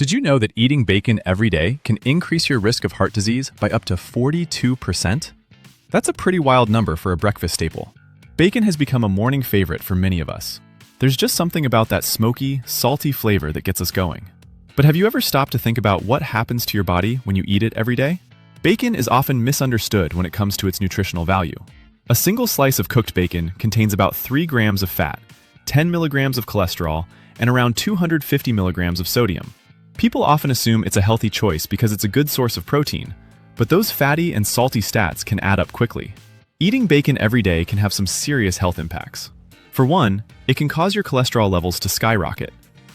Did you know that eating bacon every day can increase your risk of heart disease by up to 42%? That's a pretty wild number for a breakfast staple. Bacon has become a morning favorite for many of us. There's just something about that smoky, salty flavor that gets us going. But have you ever stopped to think about what happens to your body when you eat it every day? Bacon is often misunderstood when it comes to its nutritional value. A single slice of cooked bacon contains about 3 grams of fat, 10 milligrams of cholesterol, and around 250 milligrams of sodium. People often assume it's a healthy choice because it's a good source of protein, but those fatty and salty stats can add up quickly. Eating bacon every day can have some serious health impacts. For one, it can cause your cholesterol levels to skyrocket.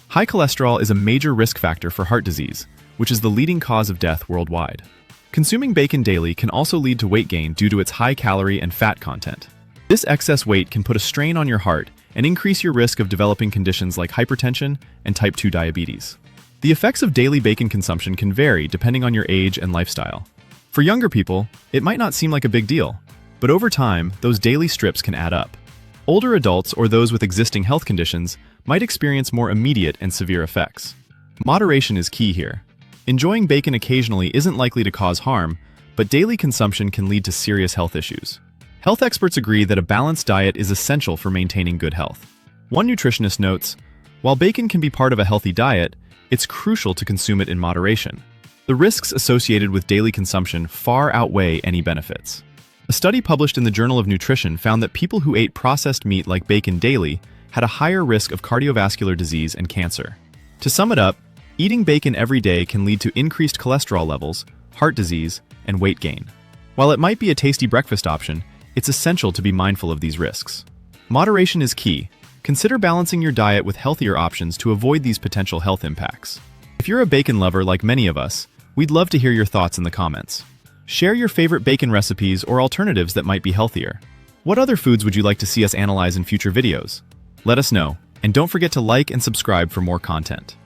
High cholesterol is a major risk factor for heart disease, which is the leading cause of death worldwide. Consuming bacon daily can also lead to weight gain due to its high calorie and fat content. This excess weight can put a strain on your heart and increase your risk of developing conditions like hypertension and type 2 diabetes. The effects of daily bacon consumption can vary depending on your age and lifestyle. For younger people, it might not seem like a big deal, but over time, those daily strips can add up. Older adults or those with existing health conditions might experience more immediate and severe effects. Moderation is key here. Enjoying bacon occasionally isn't likely to cause harm, but daily consumption can lead to serious health issues. Health experts agree that a balanced diet is essential for maintaining good health. One nutritionist notes, while bacon can be part of a healthy diet, it's crucial to consume it in moderation. The risks associated with daily consumption far outweigh any benefits. A study published in the Journal of Nutrition found that people who ate processed meat like bacon daily had a higher risk of cardiovascular disease and cancer. To sum it up, eating bacon every day can lead to increased cholesterol levels, heart disease, and weight gain. While it might be a tasty breakfast option, it's essential to be mindful of these risks. Moderation is key. Consider balancing your diet with healthier options to avoid these potential health impacts. If you're a bacon lover like many of us, we'd love to hear your thoughts in the comments. Share your favorite bacon recipes or alternatives that might be healthier. What other foods would you like to see us analyze in future videos? Let us know, and don't forget to like and subscribe for more content.